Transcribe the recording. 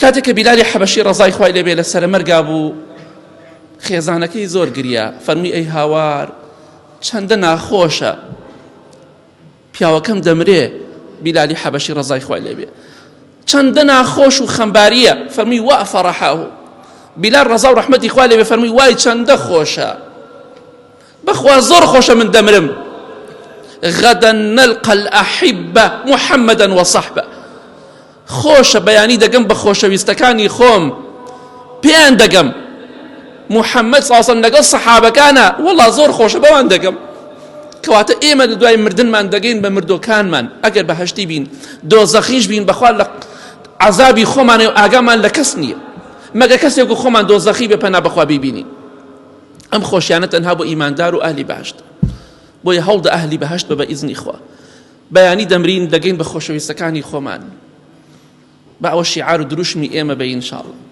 کاتێک کە بیلالی حەبەشی ڕەزای خوای لێبێ لە سەرمەرگا بوو، خێزانەکەی زۆر گریا، فەرمی ئەی هاوار چەندە ناخۆشە پیاوەکەم دەمرێ. بیلالی حەبەشی ڕەزای خوای لێبێ چەندە ناخۆش و خەمباریە، فەرمی وا فەرەحەهو. بیلال ڕەزا و ڕەحمەتی خوای لێبێ فەرمی وای چەندە خۆشە، بەخوا زۆر خۆشە من دەمرم. غەدەن نەلقە الأحیبە محەممەدەن وەصەحبە. خۆشە بەیانی دەگەم بە خۆشەویستەکانی خۆم، پێیان دەگەم محەممەد ساسن لەگەڵ سەحابەکانە وەڵا زۆر خۆشە بەوان دەگەم. کەواتە ئێمە لە دوای مردنمان دەگەین بە مردۆکانمان، ئەگەر بەهەشتی بین دۆزەخیش بین بەخوا لە عەزابی خۆمانە و ئاگامان لە کەس نییە مەگە کەسێک و خۆمان دۆزەخی بێ پەنا بەخوا بیبینی. ئەم خۆشیانە تەنها بۆ ئیماندار و ئەهلی بەهەشت، بۆیە هەوڵدە ئەهلی بەهەشت بە ئیزنی خوا بەیانی دەمرین دەگەین بە خۆشەویستەکانی خۆمان، بە ئەوە شیعار و دروشمی ئێمە بە ئینشاءڵڵا.